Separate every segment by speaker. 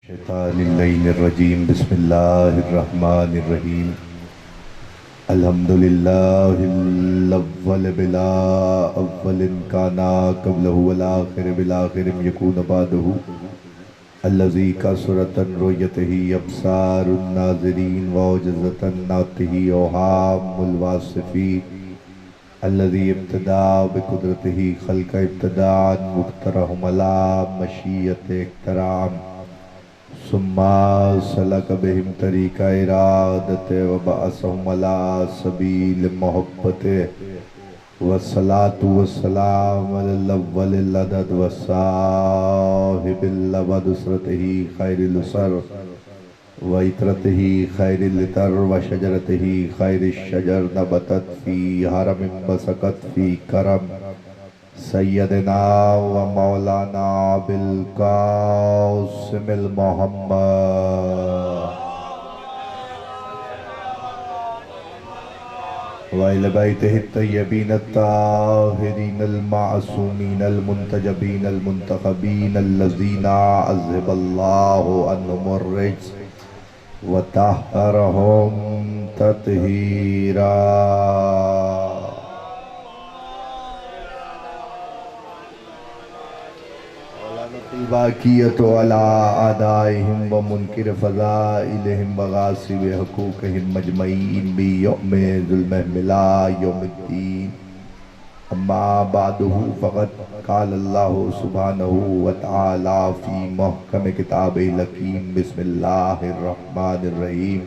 Speaker 1: शैतानिर्रजीम बिस्मिल्लाहिर्रहमानिर्रहीम अल्हम्दुलिल्लाहिल बिला अव्वलिन काना क़ब्लहु वल आखिर बिल आखिरिम यकून बादहु अल्लज़ी कसरतन रुयतही अब्सारुन नाज़िरीन व उजज़तन नातिही औहामुल वासिफ़ीन अल्लज़ी इब्तदा बिकुदरतिही खल्क़ इब्तिदाअन मुख्तरहुम अला मशीयत इख्तराम सुम्मा सलक बिहिम तरीका इरादत व बअसहुम अला सबील मोहब्बत वस्सलातु वस्सलाम अलल अव्वलिल अदद वस्साहिबिल अबद उसरतिही खैरिल उसर व इतरतिही खैरिल इतर व शजरतिही खैरिश शजर नबतत फी हरमिन बसकत फी करम सैयदना व मौलाना बिल कासिमिल मोहम्मद व अहले बैतिही तय्यबीन अत्ताहिरीन अल मासूमीन अल मुंतजबीन अल मुंतखबीन अल्लज़ीना अज़हबल्लाहु अन्हुमुर रिज्स व तहहरहुम तत्हीरा। बाक़ियत अला आदाइहिम व मुनकिर फ़ज़ाइलिहिम व गासिब हुकूक़िहिम मजमईन बियौमि ज़ुल्म मिला यौमिद्दीन। अम्मा बादहु फ़क़द क़ाल अल्लाहु सुब्हानहु व तआला फ़ी मुहकम किताबिहिल हकीम बिस्मिल्लाहिर रहमानिर रहीम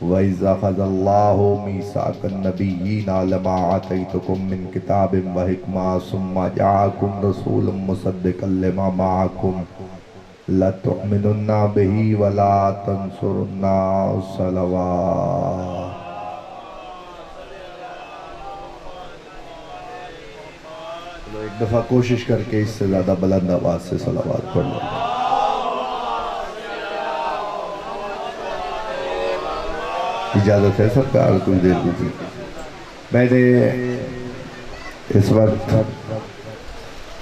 Speaker 1: व इज़ अख़ज़ल्लाहु मीसाक़न नबिय्यीना लमा आतैतुकुम मिन किताबिन व हिकमा सुम्मा जाअकुम रसूलुम मुसद्दिक़न लिमा मअकुम लतुअमिनुन्ना बिही व ला तंसुरुन्ना सलवात। एक दफ़ा कोशिश करके इससे ज़्यादा बुलंद आवाज़ से सलावत पढ़ लो। इजाज़त है सरकार कुछ देर दीजिए। मैंने इस वक्त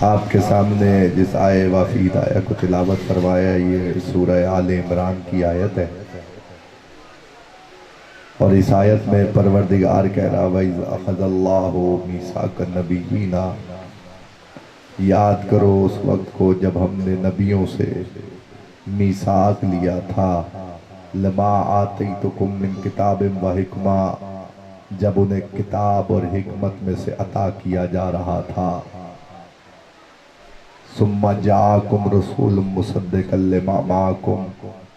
Speaker 1: आपके सामने जिस आए वाफीद आया को तिलावत फरमाया, ये सूरह आले इमरान की आयत है और इस आयत में परवरदिगार कह रहा वइज़ अख़ज़ल्लाहु मीसाक़न नबिय्यीना, याद करो उस वक्त को जब हमने नबियों से मीसाक लिया था। लमा आतैतुकुम मिन किताबिन व हिकमा, जब उन्हें किताब और हिकमत में से अता किया जा रहा था। सुम्मा जाअकुम रसूलुम मुसद्दिक़न लिमा मअकुम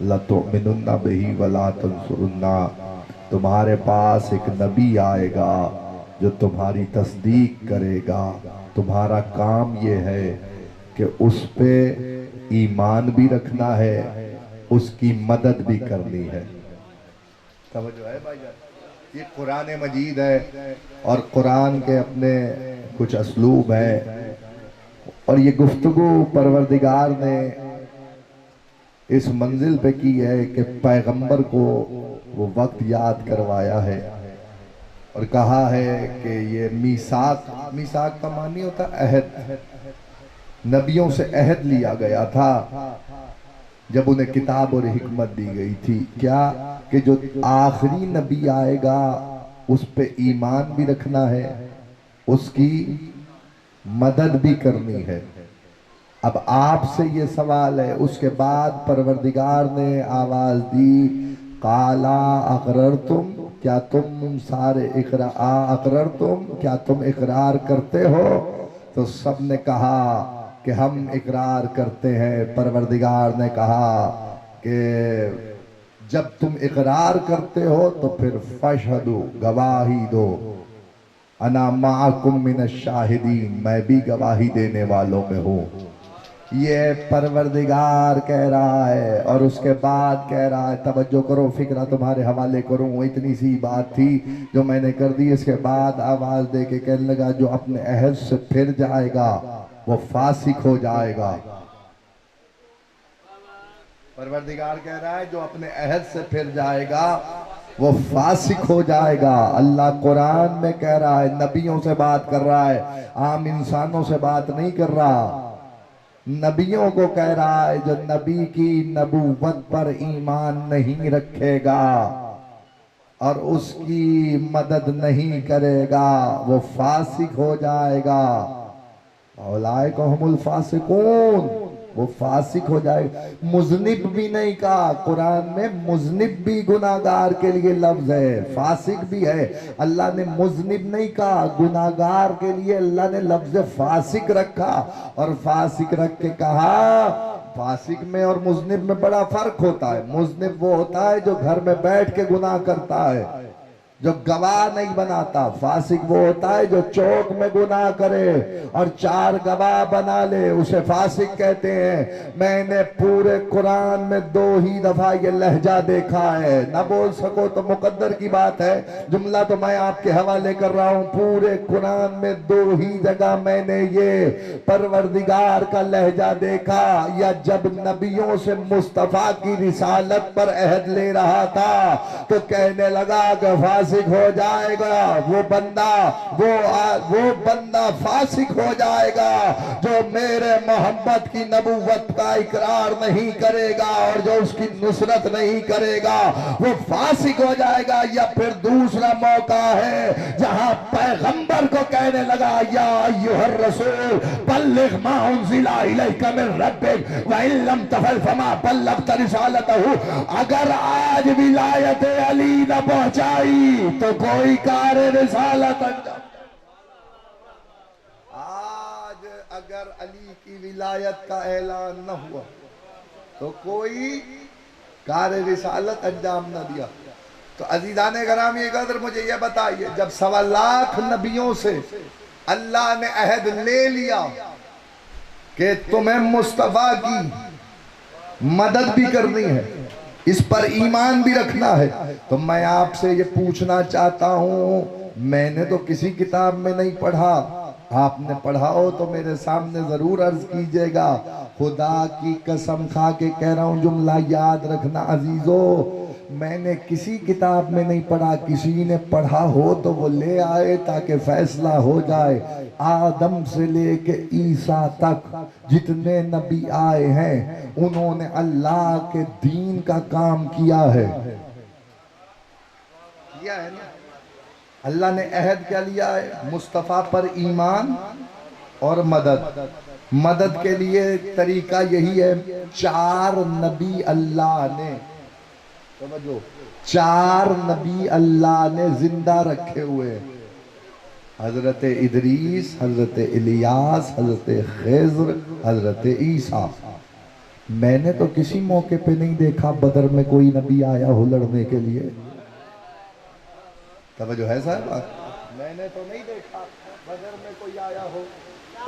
Speaker 1: लतुअमिनुन्ना बिही व ला तंसुरुन्ना, तुम्हारे पास एक नबी आएगा जो तुम्हारी तस्दीक करेगा। तुम्हारा काम ये है कि उस पे ईमान भी रखना है, उसकी मदद भी करनी है। समझो है भाईजान, ये कुरान मजीद है और कुरान के अपने कुछ असलूब है और ये गुफ्तगू परवरदिगार ने इस मंजिल पे की है कि पैगंबर को वो वक्त याद करवाया है और कहा है कि ये मीसाक, मीसाक का मानी होता अहद, नबियों से अहद लिया गया था जब उन्हें किताब और हिकमत दी गई थी। क्या कि जो आखिरी नबी आएगा उस पे ईमान भी रखना है, उसकी मदद भी करनी है। अब आपसे ये सवाल है, उसके बाद परवरदिगार ने आवाज दी काला अक़ररतुम, क्या तुम सारे अक़ररतुम, क्या तुम इकरार करते हो? तो सब ने कहा कि हम इकरार करते हैं। परवरदिगार ने कहा कि जब तुम इकरार करते हो तो फिर फशहदू, गवाही दो, अना माअकुम मिनश शाहिदीन, मैं भी गवाही देने वालों में हूँ। ये परवरदिगार कह रहा है और उसके बाद कह रहा है, तवज्जो करो, फिक्रा तुम्हारे हवाले करूँ। इतनी सी बात थी जो मैंने कर दी। इसके बाद आवाज दे के कहने लगा जो अपने अहद से फिर जाएगा वो फासिक हो जाएगा। परवरदिगार कह रहा है जो अपने अहद से फिर जाएगा वो फासिक हो जाएगा। अल्लाह कुरान में कह रहा है, नबियों से बात कर रहा है, आम इंसानों से बात नहीं कर रहा। नबियों को कह रहा है जो नबी की नबूवत पर ईमान नहीं रखेगा और उसकी मदद नहीं करेगा वो फासिक हो जाएगा। औलाइका हुमुल फासिकून, वो फासिक हो जाएगा। मुजनिब भी नहीं कहा, कुरान में मुजनिब भी गुनाहगार के लिए लफ्ज है, फासिक भी है। अल्लाह ने मुजनिब नहीं कहा, गुनाहगार के लिए अल्लाह ने लफ्ज फासिक रखा। और फासिक रख के कहा, फासिक में और मुजनिब में बड़ा फर्क होता है। मुजनिब वो होता है जो घर में बैठ के गुनाह करता है, जो गवाह नहीं बनाता। फासिक वो होता है जो चौक में गुनाह करे और 4 गवाह बना ले, उसे फासिक कहते हैं। मैंने पूरे कुरान में 2 ही दफा ये लहजा देखा है, ना बोल सको तो मुकद्दर की बात है, जुमला तो मैं आपके हवाले कर रहा हूं। पूरे कुरान में 2 ही जगह मैंने ये परवरदिगार का लहजा देखा, या जब नबियों से मुस्तफा की रिसालत पर अहद ले रहा था तो कहने लगा कि फासिक हो जाएगा वो बंदा, वो बंदा फासिक हो जाएगा जो मेरे मोहम्मद की नबूवत का इकरार नहीं करेगा और जो उसकी नुसरत नहीं करेगा, वो फासिक हो जाएगा। या फिर दूसरा मौका है जहां पैगंबर को कहने लगा, या अय्युहर रसूल बल्लिग मा उनज़िला इलैका मिन रब्बिक व इन लम तफअल फमा बल्लगत रिसालतहु। अगर आज विलायत अली न पहुंचाई तो कोई कार्य रिसालत अंजाम। आज अगर अली की विलायत का ऐलान न हुआ तो कोई कार्य रिसालत अंजाम न दिया। तो अजीजाने गरामी कदर, मुझे यह बताइए, जब 1.25 लाख नबियों से अल्लाह ने अहद ले लिया कि तुम्हें मुस्तफा की मदद भी करनी है, इस पर ईमान भी रखना है, तो मैं आपसे ये पूछना चाहता हूं, मैंने तो किसी किताब में नहीं पढ़ा, आपने पढ़ा हो तो मेरे सामने जरूर अर्ज कीजिएगा। खुदा की कसम खा के कह रहा हूं, जुमला याद रखना अजीजो, मैंने किसी किताब में नहीं पढ़ा, किसी ने पढ़ा हो तो वो ले आए ताकि फैसला हो जाए। आदम से लेके ईसा तक जितने नबी आए हैं उन्होंने अल्लाह के दीन का काम किया है ना। अल्लाह ने अहद क्या लिया है? मुस्तफ़ा पर ईमान और मदद। मदद के लिए तरीका यही है, 4 नबी अल्लाह ने, समझो, 4 नबी अल्लाह ने जिंदा रखे हुए हैं। हजरत इदरीस, हजरत इलियास, हजरत खिज़्र, हजरत ईसा। मैंने तो किसी मौके पे नहीं देखा बदर में कोई नबी आया हो लड़ने के लिए। तवज्जो है साहब? मैंने तो नहीं देखा बदर में कोई आया हो,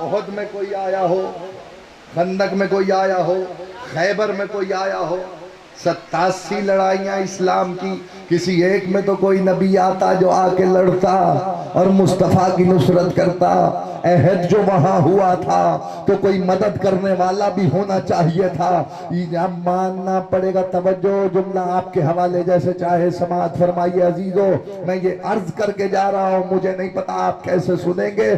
Speaker 1: ओहद में कोई आया हो, खंदक में कोई आया हो, खैबर में कोई आया हो। 87 लड़ाइयां इस्लाम की, किसी एक में तो कोई नबी आता जो आके लड़ता और मुस्तफ़ा की नुसरत करता। अहद जो वहां हुआ था तो कोई मदद करने वाला भी होना चाहिए था, ये मानना पड़ेगा। तवज्जो, जुमला आपके हवाले, जैसे चाहे समाअत फरमाइए अजीजों। मैं ये अर्ज करके जा रहा हूं, मुझे नहीं पता आप कैसे सुनेंगे।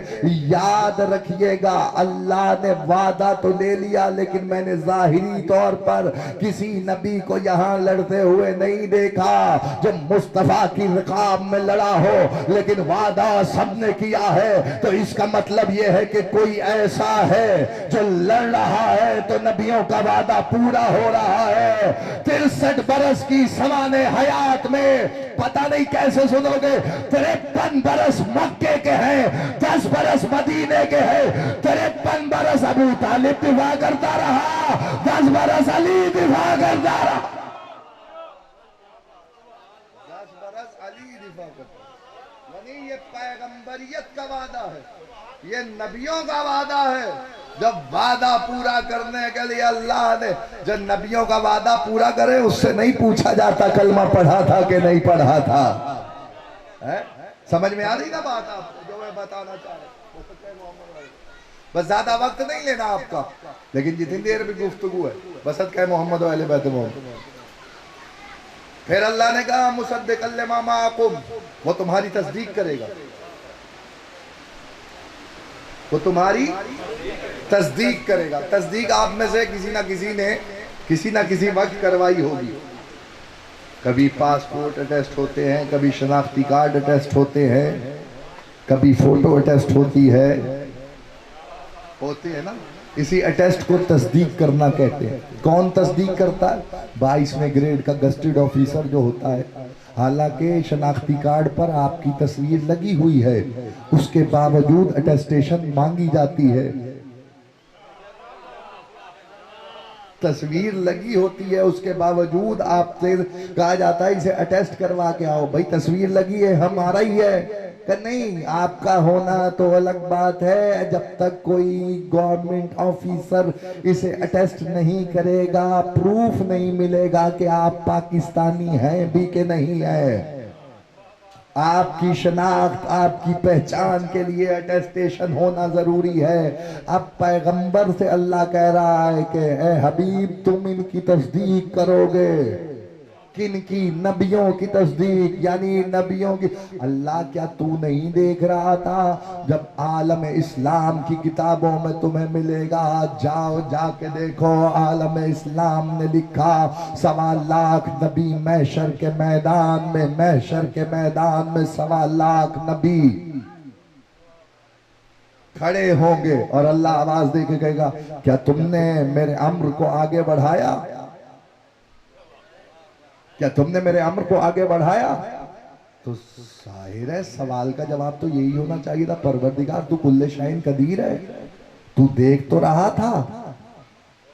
Speaker 1: याद रखिएगा, अल्लाह ने वादा तो ले लिया, लेकिन मैंने जाहिरी तौर पर किसी नबी को यहाँ लड़ते हुए नहीं देखा जो मुस्तफा की रिकाब में लड़ा हो, लेकिन वादा सबने किया है। तो इसका मतलब यह है कि कोई ऐसा है जो लड़ रहा है तो नबियों का वादा पूरा हो रहा है। 63 बरस की सवाने हयात में, पता नहीं कैसे सुनोगे, 53 बरस मक्के के हैं, 10 बरस मदीने के हैं। 53 बरस अबू तालिब दिफा करता रहा, 10 बरस अली दिफा करता रहा। 10 बरस अली दिफा करता, यानी ये पैगंबरियत का वादा है, ये नबियों का वादा है। जब वादा पूरा करने के लिए अल्लाह ने, जब नबियों का वादा पूरा करे उससे नहीं पूछा जाता कलमा पढ़ा था कि नहीं पढ़ा था। है? समझ में आ रही ना बात आपको जो मैं बताना चाह रहा हूं? बस ज्यादा वक्त नहीं लेना आपका, लेकिन जितनी देर भी गुफ्तगू है बस कह मोहम्मद वाले बैत मोहम्मद। फिर अल्लाह ने कहा मुसद्दिक़न लिमा माअकुम, वो तुम्हारी तस्दीक करेगा, वो तुम्हारी तस्दीक करेगा। तस्दीक आप में से किसी ना किसी ने किसी ना किसी वक्त करवाई होगी। कभी पासपोर्ट अटेस्ट होते हैं, कभी शनाख्ती कार्ड अटेस्ट होते हैं, कभी फोटो अटेस्ट होती है, होती है ना। इसी अटेस्ट को तस्दीक करना कहते हैं। कौन तस्दीक करता है? 22वें ग्रेड का गस्टेड ऑफिसर जो होता है। हालांकि शनाख्ती कार्ड पर आपकी तस्वीर लगी हुई है, उसके बावजूद अटेस्टेशन मांगी जाती है। तस्वीर लगी होती है, उसके बावजूद आपसे कहा जाता है इसे अटेस्ट करवा के आओ। भाई तस्वीर लगी है, हमारा ही है। नहीं, आपका होना तो अलग बात है। जब तक कोई गवर्नमेंट ऑफिसर इसे अटेस्ट नहीं करेगा, प्रूफ नहीं मिलेगा कि आप पाकिस्तानी हैं भी कि नहीं है। आपकी शनाख्त, आपकी पहचान के लिए अटेस्टेशन होना जरूरी है। अब पैगंबर से अल्लाह कह रहा है कि ए हबीब, तुम इनकी तस्दीक करोगे। किन की? नबियों की तस्दीक, यानी नबियों की। अल्लाह, क्या तू नहीं देख रहा था जब आलम इस्लाम की किताबों में तुम्हें मिलेगा? जाओ जाके देखो, आलम इस्लाम ने लिखा 1.25 लाख नबी महशर के मैदान में, महशर के मैदान में 1.25 लाख नबी खड़े होंगे और अल्लाह आवाज दे के कहेगा, क्या तुमने मेरे अम्र को आगे बढ़ाया? क्या तुमने मेरे अम्र को आगे बढ़ाया? तो जाहिर है सवाल का जवाब तो यही होना चाहिए था, परवरदिगार तू कुल्ले शाइन कदीर है। तू देख तो रहा था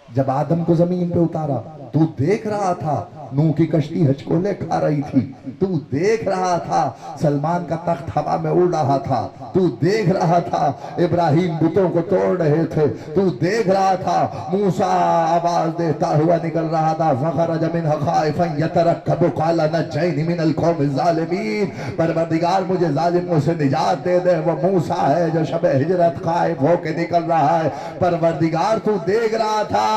Speaker 1: जब आदम को जमीन पे उतारा, तू देख रहा था नूह की कश्ती हचकोले खा रही थी, तू देख रहा था सलमान का तख्त हवा में उड़ रहा था, तू देख रहा था इब्राहिम बुतों को तोड़ रहे थे, तू देख रहा था मूसा आवाज देता हुआ निकल रहा था, फ़खरज मिन्हा ख़ाइफ़न यतरक़्क़बु क़ाल नज्जैनी मिनल क़ौमिज़ ज़ालिमीन। परवरदिगार मुझे जालिमों से निजात दे दे। वो मूसा है जो शब हिजरत ख़ाइफ होके निकल रहा है। परवरदिगार तू देख रहा था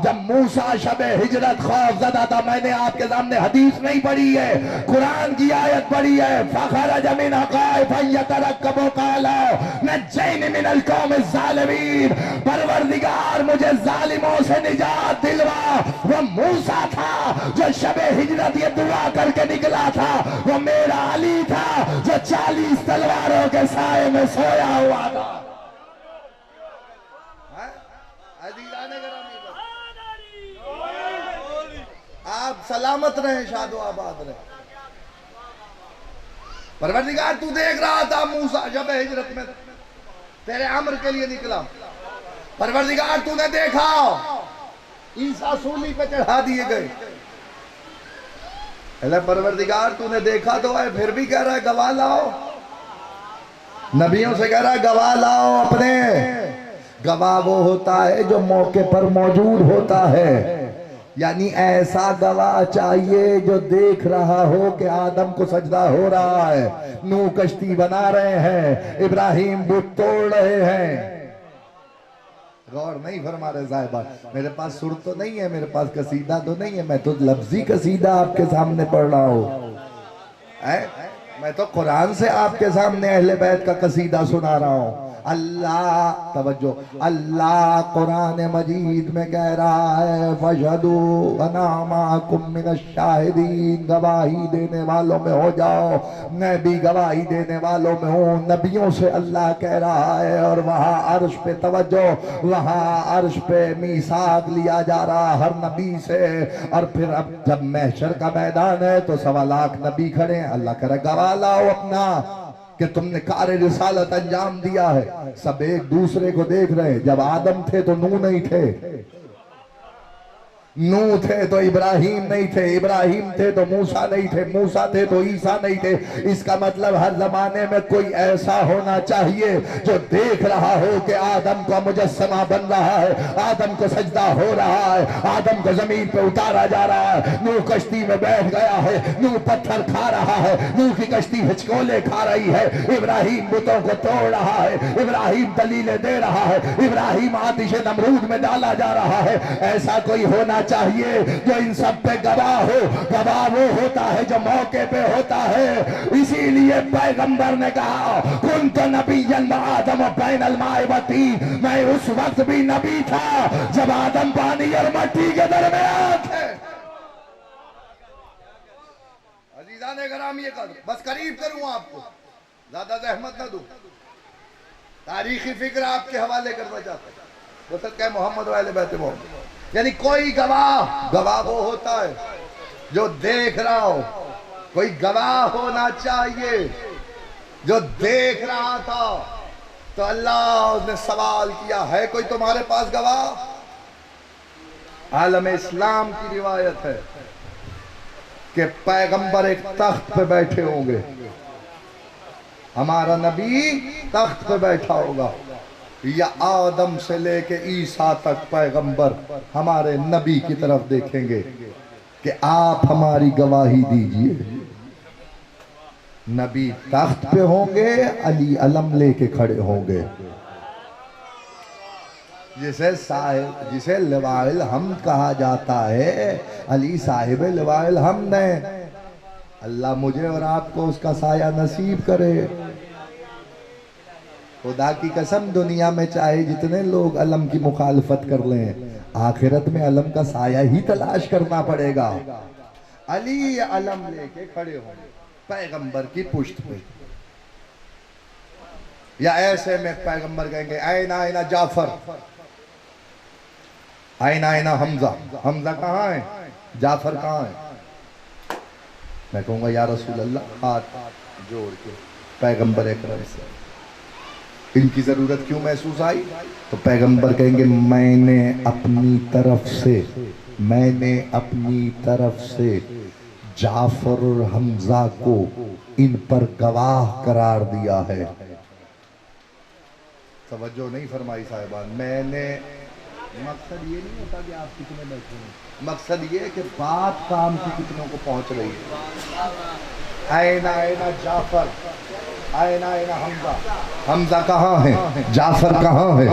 Speaker 1: जब मूसा शब हिजरत खौफज़दा था। मैंने आपके सामने हदीस नहीं पढ़ी है, कुरान की आयत पढ़ी है। फ़खरज मिन्हा ख़ाइफ़न यतरक़्क़बु क़ाल नज्जैनी मिनल क़ौमिज़ ज़ालिमीन। परवरदिगार मुझे जालिमों से निजात दिलवा। वो मूसा था जो शबे हिजरत ये दुआ करके निकला था। वो मेरा अली था जो 40 तलवारों के साए में सोया हुआ था। आप सलामत रहे, शादो आबाद रहे। परवरदिगार तू देख रहा था मूसा शबे हिजरत में तेरे अम्र के लिए निकला। परवरदिगार तूने देखा ईसा सूली पे चढ़ा दिए गए। अल्लाह परवरदिगार तूने देखा तो है, फिर भी कह रहा है गवाह लाओ। नबियों से कह रहा है गवाह लाओ अपने। गवाह वो होता है जो मौके पर मौजूद होता है, यानी ऐसा गवाह चाहिए जो देख रहा हो कि आदम को सजदा हो रहा है, नूह कश्ती बना रहे हैं, इब्राहिम बुत तोड़ रहे हैं। गौर नहीं फरमा रहे साहिबा। मेरे पास सुर तो नहीं है, मेरे पास कसीदा तो नहीं है, मैं तो लफ्जी कसीदा आपके सामने पढ़ रहा हूँ। मैं तो कुरान से आपके सामने अहले बैत का कसीदा सुना रहा हूँ। अल्लाह, तवज्जो, अल्लाह कुरान मजीद में कह रहा है फशहदू अना माकुम मिनश शाहिदीन, गवाही देने वालों में हो जाओ, मैं भी गवाही देने वालों में हूँ। नबियों से अल्लाह कह रहा है और वहाँ अर्श पे तवज्जो, वहाँ अर्श पे मीसाक लिया जा रहा हर नबी से। और फिर अब जब महशर का मैदान है तो 1.25 लाख नबी खड़े हैं। अल्लाह कह रहा गवाह लाओ अपना कि तुमने कार्य रिसालत अंजाम दिया है। सब एक दूसरे को देख रहे। जब आदम थे तो नूह नहीं थे, नूह थे तो इब्राहिम नहीं थे, इब्राहिम थे तो मूसा नहीं थे, मूसा थे तो ईसा नहीं थे। इसका मतलब हर जमाने में कोई ऐसा होना चाहिए जो देख रहा हो कि आदम का मुजस्समा बन रहा है, आदम को सजदा हो रहा है, आदम को जमीन पे उतारा जा रहा है। नूह कश्ती में बैठ गया है, नूह पत्थर खा रहा है, नूह की कश्ती हिचकोले खा रही है, इब्राहिम बुतों को तोड़ रहा है, इब्राहिम दलीलें दे रहा है, इब्राहिम आतिश नमरूद में डाला जा रहा है। ऐसा कोई होना चाहिए जो इन सब पे गवाह हो। गवाह वो होता है जो मौके पे होता है। इसीलिए पैगंबर ने कहा कुन तो नबीयन आदम बैनल माए व तीन, मैं उस वक्त भी नबी था जब आदम पानी और मट्टी के दरमियान थे। अजीजाने गराम, ये कर बस करीब करूं आपको, ज्यादा जहमत ना दूं। तारीखी फिक्र आपके हवाले करना चाहता हूं। वो सर मोहम्मद वाले बैठे मोहम्मद, यानी कोई गवाह, गवाह वो होता है जो देख रहा हो। कोई गवाह होना चाहिए जो देख रहा था। तो अल्लाह ने सवाल किया, है कोई तुम्हारे पास गवाह? आलम इस्लाम की रिवायत है कि पैगंबर एक तख्त पे बैठे होंगे, हमारा नबी तख्त पे बैठा होगा, या आदम से लेके ईसा तक पैगंबर हमारे नबी की तरफ देखेंगे कि आप हमारी गवाही दीजिए। नबी तख्त पे होंगे, अली अलम लेके खड़े होंगे, जिसे लिवाइल हमद कहा जाता है। अली साहिब लिवाइल हमद है। अल्लाह मुझे और आपको उसका साया नसीब करे। खुदा की कसम, दुनिया में चाहे जितने लोग अलम की मुखालफत कर लें, आखिरत में अलम का साया ही तलाश करना पड़ेगा। अली अलम लेके खड़े होंगे पैगंबर की पुश्त पे, या ऐसे में पैगंबर कहेंगे आइना आइना जाफर, आइना आइना हमजा। हमजा कहाँ है? जाफर कहाँ है? मैं कहूँगा या रसूल अल्लाह, हाथ जोड़ के पैगंबर अकरम से इनकी ज़रूरत क्यों महसूस आई? तो पैगंबर कहेंगे मैंने अपनी तरफ से जाफर और हमजा को इन पर गवाह करार दिया है। तवज्जो नहीं फरमाई साहिबान। मैंने, मकसद ये नहीं होता कि आप कितने बैठे हैं, मकसद ये कि बात काम की कितनों को पहुंच रही है। आइना आइना जाफर, आइना आइना हमजा। हमजा कहाँ है? जाफर कहाँ है?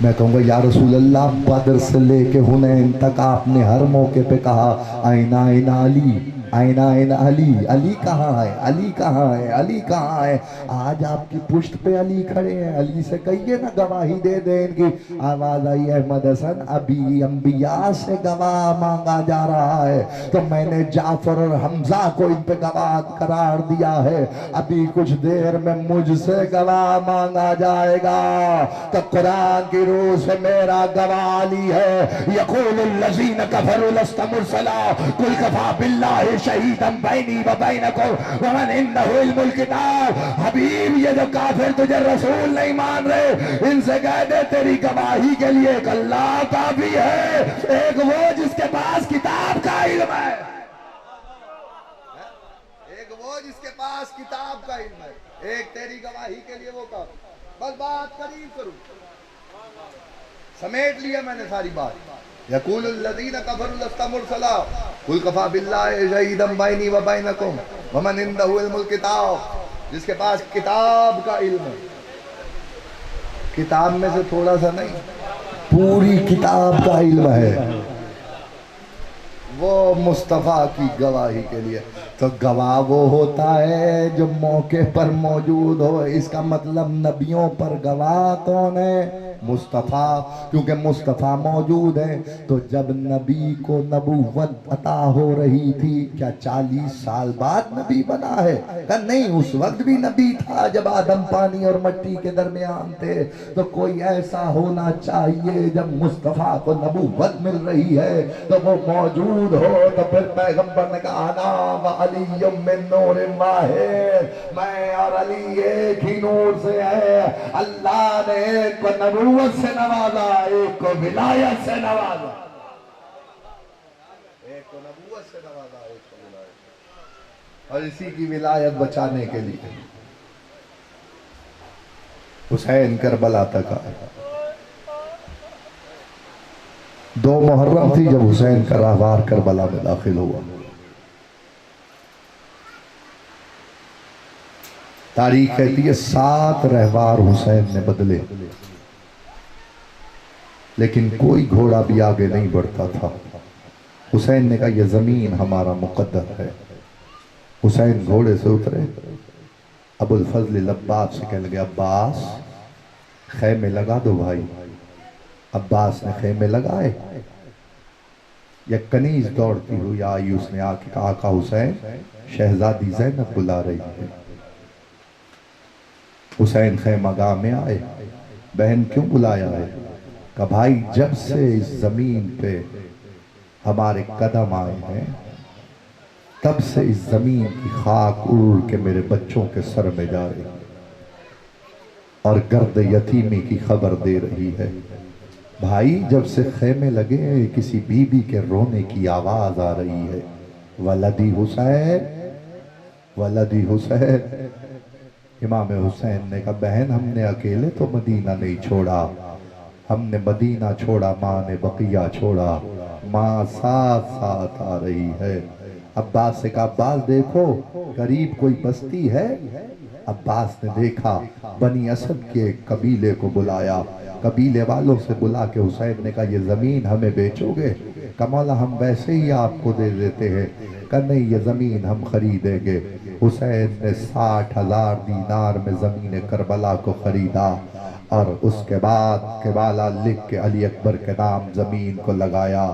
Speaker 1: मैं कहूँगा या रसूल अल्लाह, बदर से लेके हुनैन तक आपने हर मौके पे कहा आइना आइना अली, आइना आइना अली। अली कहाँ है? अली कहाँ है? अली कहाँ है? आज आपकी पुश्त पे अली खड़े हैं। अली से कहिए ना गवाही दे दे। इनकी आवाज आई अहमद हसन, अभी अंबिया से गवाह मांगा जा रहा है, तो मैंने जाफर और हमजा को इन पे गवाह करार दिया है। अभी कुछ देर में मुझसे गवाह मांगा जाएगा। तो कुरान की रूह से मेरा गवाह अली है। यक़ूलुल लज़ीन कफ़रू लस्त मुरसला कुल कफ़ा बिल्लाहि शहीदन बैनी व बैनकुम व मन इंदहु इल्मुल किताब। हबीब, ये जो काफिर तुझे रसूल नहीं मान रहे, इनसे कह दे तेरी गवाही के लिए एक अल्लाह काफी है, एक वो जिसके पास किताब का इल्म है, एक वो जिसके पास किताब का इल्म है, एक तेरी गवाही के लिए वो काफी। बस बात करीब करूं, समेट लिया मैंने सारी बात। यक़ूलुल लज़ीना कफ़रू लस्ता मुरसला कुल कफ़ा बिल्लाहि शहीदन बैनी व बैनकुम व मन इंदहु इल्मुल किताब। जिसके पास किताब का इल्म है, किताब में से थोड़ा सा नहीं, पूरी किताब का इल्म है, वो मुस्तफ़ा की गवाही के लिए। तो गवाह वो होता है जो मौके पर मौजूद हो। इसका मतलब नबियों पर गवाह कौन है? मुस्तफ़ा। क्योंकि मुस्तफ़ा मौजूद है। तो जब नबी को नबूवत अता हो रही थी, क्या 40 साल बाद नबी बना है? क्या नहीं, उस वक्त भी नबी था जब आदम पानी और मिट्टी के दरमियान थे। तो कोई ऐसा होना चाहिए जब मुस्तफ़ा को नबूवत मिल रही है तो वो मौजूद हो। तो फिर पैगंबर ने कहा ना व अलीयुम मिन नूरिन वाहिद, मैं और अली एक ही नूर से है। अल्लाह ने एक को नबूवत से नवाजा, एक को विलायत से नवाजा, एक को नबूवत से नवाजा, एक को विलायत। और इसी की विलायत बचाने के लिए हुसैन करबला तक आया। 2 मुहर्रम थी जब हुसैन का राहवार करबला में दाखिल हुआ। तारीख कहती है 7 रहवार हुसैन ने बदले, लेकिन कोई घोड़ा भी आगे नहीं बढ़ता था। हुसैन ने कहा ये ज़मीन हमारा मुकद्दर है। हुसैन घोड़े से उतरे, अबुल फजल अब्बास से कहने लगे अब्बास खैमे लगा दो भाई। अब्बास ने खैमे लगाए। या कनीज दौड़ती हुई आई, उसने आके कहा आका हुसैन शहजादी ज़ैनब बुला रही है। हुसैन खैमगाह में आए, बहन क्यों बुलाया है? कहा भाई जब से इस जमीन पे हमारे कदम आए हैं तब से इस जमीन की खाक उड़ के मेरे बच्चों के सर में जा रही है और गर्द यतीमी की खबर दे रही है। भाई जब से खेमे लगे किसी बीबी के रोने की आवाज आ रही है, वलदी हुसैन वलदी हुसैन। इमाम हुसैन ने कहा बहन हमने अकेले तो मदीना नहीं छोड़ा, हमने मदीना छोड़ा, माँ ने बकिया छोड़ा, माँ साथ साथ आ रही है। अब्बास से कहा अब्बास देखो करीब कोई बस्ती है। अब्बास ने देखा, बनी असद के कबीले को बुलाया, कबीले वालों से बुला के हुसैन ने कहा ये ज़मीन हमें बेचोगे? कहा मौला हम वैसे ही आपको दे देते हैं। कहा नहीं ये ज़मीन हम खरीदेंगे। हुसैन ने 60,000 दीनार में ज़मीन करबला को खरीदा और उसके बाद केबाला लिख के अली अकबर के नाम ज़मीन को लगाया।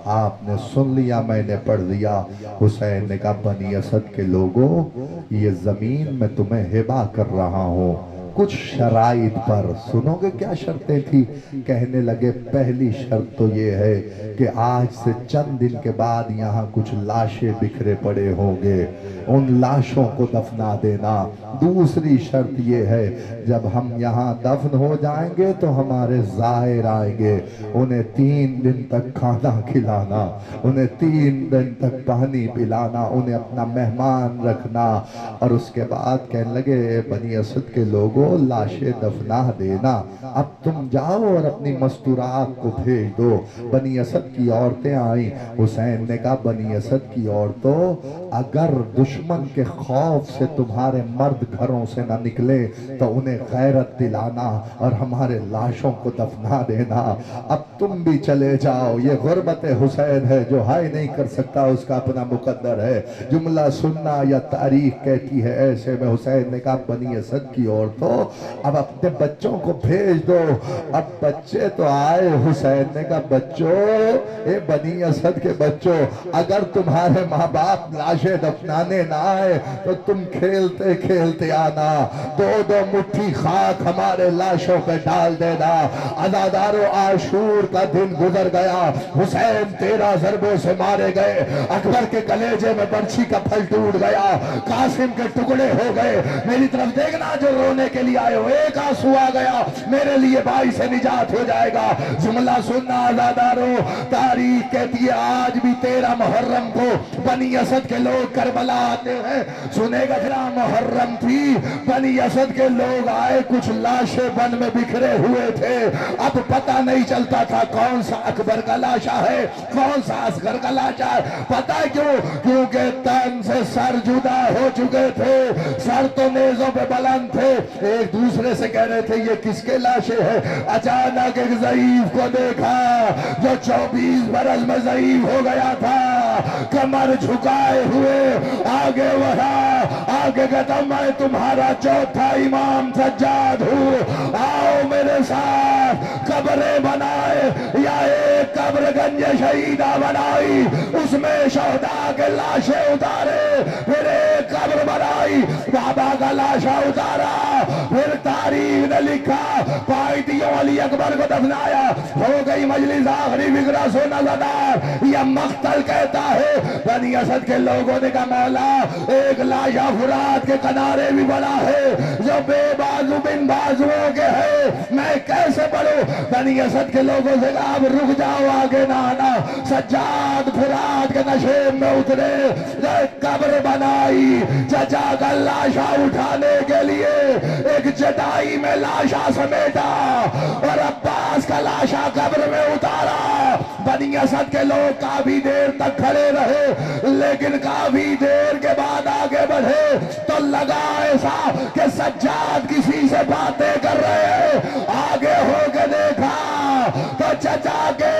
Speaker 1: आपने सुन लिया, मैंने पढ़ दिया। हुसैन ने कहा बनी असद के लोगों ये ज़मीन मैं तुम्हें हिबा कर रहा हूँ कुछ शराइत पर। सुनोगे क्या शर्तें थी? कहने लगे पहली शर्त तो ये है कि आज से चंद दिन के बाद यहाँ कुछ लाशें बिखरे पड़े होंगे, उन लाशों को दफना देना। दूसरी शर्त ये है जब हम यहाँ दफन हो जाएंगे तो हमारे ज़ाहिर आएंगे, उन्हें 3 दिन तक खाना खिलाना, उन्हें 3 दिन तक पानी पिलाना, उन्हें अपना मेहमान रखना। और उसके बाद कहने लगे बनी असद के लोगों लाशें दफना देना, अब तुम जाओ और अपनी मस्तूरात को भेज दो। बनी असद की औरतें आई। हुसैन ने कहा बनी असद की औरतों अगर दुश्मन के खौफ से तुम्हारे मर्द घरों से न निकले तो उन्हें गैरत दिलाना और हमारे लाशों को दफना देना। अब तुम भी चले जाओ, ये गुर्बत हुसैन है, जो हाय नहीं कर सकता उसका अपना मुकद्दर है। जुमला सुनना या तारीख कहती है। ऐसे में हुसैन ने कहा बनी असद की औरतों अब अपने बच्चों को भेज दो। अब बच्चे तो आए। हुसैन ने कहा बच्चों, ए बनी असद के बच्चों, अगर तुम्हारे माँ बाप लाशें दफनाने ना आए तो तुम खेलते खेलते आना, 2-2 मुट्ठी खाक हमारे लाशों पे डाल देना। अज़ादारो आशूर का दिन गुजर गया, हुसैन 13 ज़रबों से मारे गए, अकबर के कलेजे में बर्छी का फल टूट गया, कासिम के टुकड़े हो गए। मेरी तरफ देखना जो रोने के लिए आए हो, एक आंसू आ गया मेरे लिए भाई से निजात हो जाएगा। जुमला सुनना आज़ादारो, तारीख कहती है आज भी 13 मुहर्रम को बनी असद के लोग करबला आते हैं। सुनेगा जरा मुहर्रम थी, बनी असद के लोग आए, कुछ लाशें वन में बिखरे हुए थे। अब पता नहीं चलता था कौन सा अकबर का लाशा है, कौन सा असगर का लाशा है। पता है क्यों? क्योंकि तन से सर जुदा हो चुके थे, सर तो नेजों पे बुलंद थे, एक दूसरे से कह रहे थे ये किसके लाशें हैं। अचानक एक ज़ईफ को देखा जो 24 बरस में ज़ईफ हो गया था, कमर झुकाए हुए आगे बढ़ा, आगे कहता मैं तुम्हारा चौथा इमाम सज्जाद हूँ, आओ मेरे साथ। कब्रें बनाए या एक कब्र गंज शहीदा बनाई, उसमें शहदा के लाशें उतारे, फिर एक कब्र बनाई, बाबा का लाशा उतारा, फिर तारीख ने लिखा पायतियों अली अकबर को दफनाया। हो गई मजलिस आखिरी विगरा सोना ज़दार, यह मख्तल कहता है। बनी असद के लोगों ने कहा मौला एक लाशा फुरात के किनारे भी बड़ा है जो बेबाजू बिन बाजुओं के है, मैं कैसे बढ़ूं? बनी असद के लोगों से कहा अब रुक जाओ, आगे ना आना। सज्जाद फुरात के नशे में उतरे, कब्र बनाई, चचा का लाशा उठाने के लिए एक चटाई में लाशा समेटा और अब्बास का लाशा कब्र में उतारा। बनी असद के लोग काफी देर तक खड़े रहे, लेकिन काफी देर के बाद आगे बढ़े तो लगा ऐसा कि सज्जाद किसी से बातें कर रहे हैं। आगे होकर देखा तो चचा के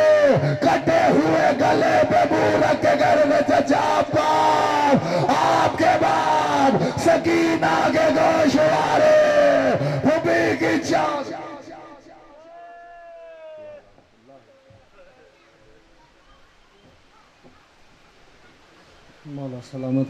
Speaker 1: कटे हुए गले पे मुंह रख के घर में चचा बाप आपके बाद सकीना के गोशवारे फूफी की चांद
Speaker 2: मौला सलामत